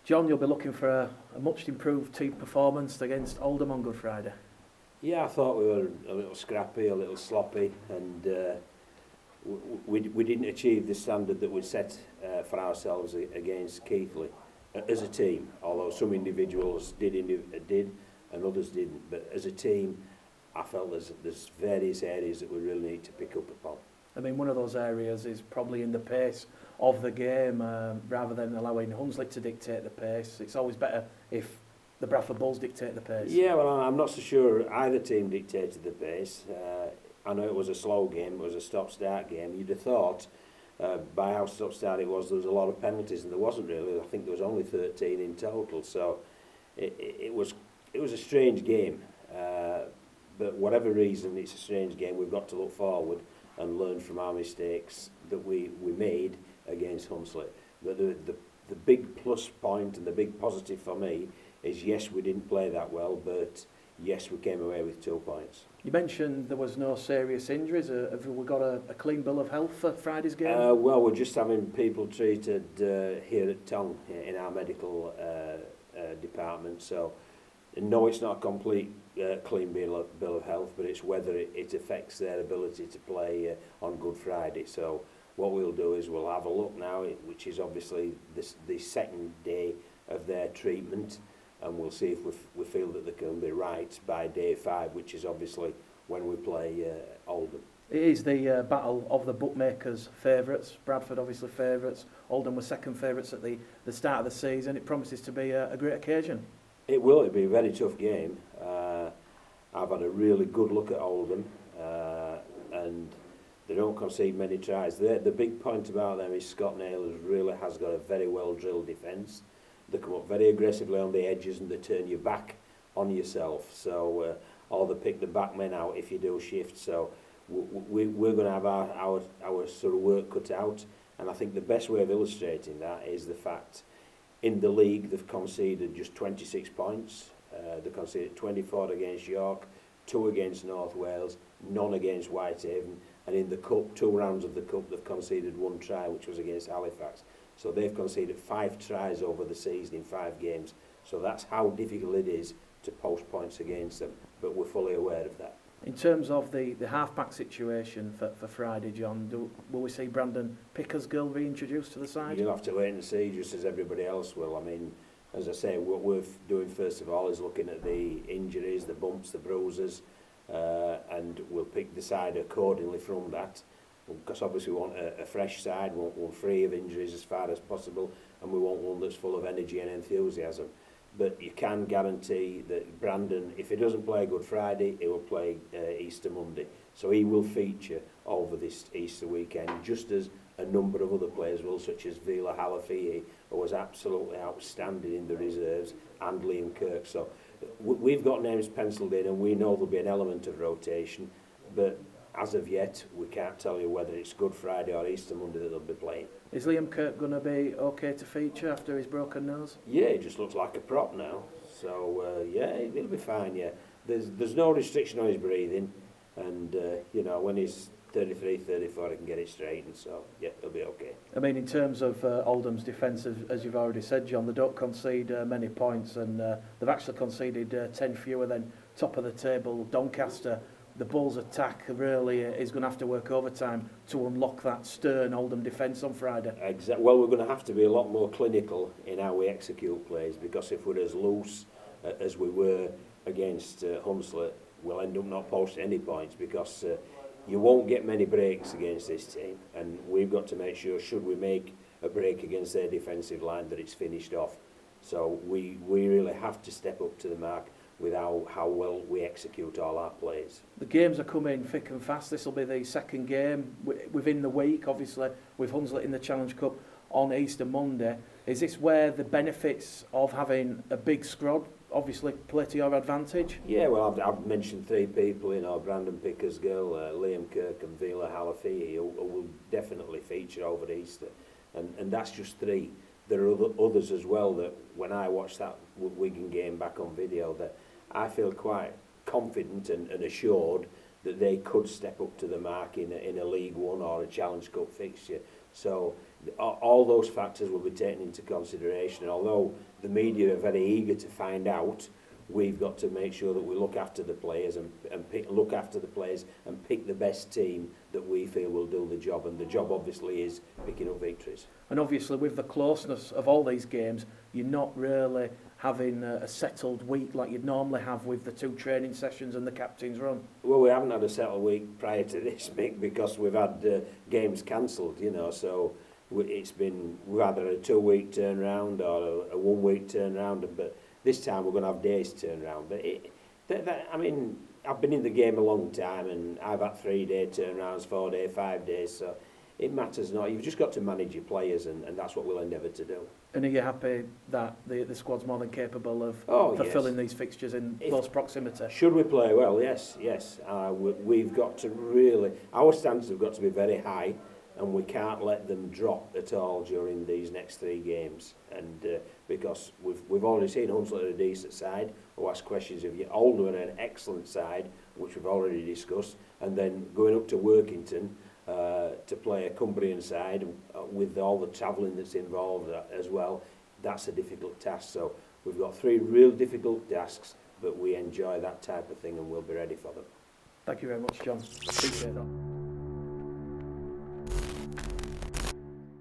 John, you'll be looking for a much improved team performance against Oldham on Good Friday. Yeah, I thought we were a little scrappy, a little sloppy, and we didn't achieve the standard that we set for ourselves against Keighley as a team. Although some individuals did and others didn't, but as a team, I felt there's various areas that we really need to pick up upon. I mean, one of those areas is probably in the pace of the game, rather than allowing Hunslet to dictate the pace. It's always better if the Bradford Bulls dictate the pace. Yeah, well, I'm not so sure either team dictated the pace. I know it was a slow game, it was a stop-start game. You'd have thought, by how stop-start it was, there was a lot of penalties, and there wasn't really. I think there was only 13 in total, so it was a strange game. But whatever reason, it's a strange game. We've got to look forward and learn from our mistakes that we made against Hunslet. But the big plus point and the big positive for me is, yes, we didn't play that well, but yes, we came away with 2 points. You mentioned there was no serious injuries. Have we got a clean bill of health for Friday's game? Well, we're just having people treated here at Tong in our medical department, so no, it's not a complete clean bill of health, but it's whether it affects their ability to play on Good Friday. So what we'll do is we'll have a look now, which is obviously the second day of their treatment, and we'll see if we feel that they can be right by day 5, which is obviously when we play Oldham. It is the battle of the bookmakers' favourites. Bradford obviously favourites. Oldham were second favourites at the start of the season. It promises to be a great occasion. It will. It'll be a very tough game. I've had a really good look at Oldham, and they don't concede many tries. The big point about them is Scott Naylor really has got a very well drilled defence. They come up very aggressively on the edges and they turn you back on yourself. So, or they pick the back men out if you do shift. So we're going to have our sort of work cut out. And I think the best way of illustrating that is the fact in the league they've conceded just 26 points. They conceded 24 against York, 2 against North Wales, none against Whitehaven, and in the cup, 2 rounds of the cup, they've conceded 1 try, which was against Halifax. So they've conceded 5 tries over the season in 5 games. So that's how difficult it is to post points against them, but we're fully aware of that. In terms of the half-back situation for Friday, John, will we see Brandon Pickersgill reintroduced to the side? You'll have to wait and see, just as everybody else will. I mean, as I say, what we're doing first of all is looking at the injuries, the bumps, the bruises, and we'll pick the side accordingly from that. Because obviously we want a fresh side, we want one free of injuries as far as possible, and we want one that's full of energy and enthusiasm. But you can guarantee that Brandon, if he doesn't play Good Friday, he will play Easter Monday. So he will feature over this Easter weekend, just as a number of other players will, such as Vila Halafihi, who was absolutely outstanding in the reserves, and Liam Kirk. So we've got names penciled in, and we know there'll be an element of rotation, but as of yet, we can't tell you whether it's Good Friday or Easter Monday that they'll be playing. Is Liam Kirk going to be okay to feature after his broken nose? Yeah, he just looks like a prop now. So, yeah, he'll be fine, yeah. There's no restriction on his breathing, and, you know, when he's 33, 34, he can get it straightened, so, yeah, he'll be okay. I mean, in terms of Oldham's defence, as you've already said, John, they don't concede many points, and they've actually conceded 10 fewer than top of the table Doncaster. The Bulls' attack really is going to have to work overtime to unlock that stern Oldham defence on Friday. Exactly. Well, we're going to have to be a lot more clinical in how we execute plays, because if we're as loose as we were against Hunslet, we'll end up not posting any points, because you won't get many breaks against this team, and we've got to make sure, should we make a break against their defensive line, that it's finished off. So we really have to step up to the mark with how well we execute all our plays. The games are coming thick and fast. This will be the second game within the week, obviously, with Hunslet in the Challenge Cup on Easter Monday. Is this where the benefits of having a big squad obviously play to your advantage? Yeah, well, I've mentioned 3 people, you know, Brandon Pickersgill, Liam Kirk and Vila Halafihi, who will definitely feature over Easter. And that's just 3. There are others as well that, when I watched that Wigan game back on video, that I feel quite confident and assured that they could step up to the mark in a League One or a Challenge Cup fixture. So all those factors will be taken into consideration. And although the media are very eager to find out, we've got to make sure that we look after the players and look after the players and pick the best team that we feel will do the job. And the job obviously is picking up victories. And obviously with the closeness of all these games, you're not really having a settled week like you'd normally have with the 2 training sessions and the captain's run. Well, we haven't had a settled week prior to this, Mick, because we've had games cancelled, you know, so we've either a 2-week turnaround or a 1-week turnaround, but this time we're going to have days turnaround. But I mean, I've been in the game a long time, and I've had 3-day turnarounds, 4-day, 5 days, so it matters not. You've just got to manage your players, and that's what we'll endeavour to do. And are you happy that the squad's more than capable of fulfilling these fixtures in close proximity? Should we play well? Yes. We've got to really, our standards have got to be very high, and we can't let them drop at all during these next 3 games. And because we've already seen Hunslet are a decent side, who ask questions of you. Oldham are an excellent side, which we've already discussed, and then going up to Workington to play a Cumbrian side with all the travelling that's involved as well, that's a difficult task. So we've got 3 real difficult tasks, but we enjoy that type of thing and we'll be ready for them. Thank you very much, John. Appreciate that.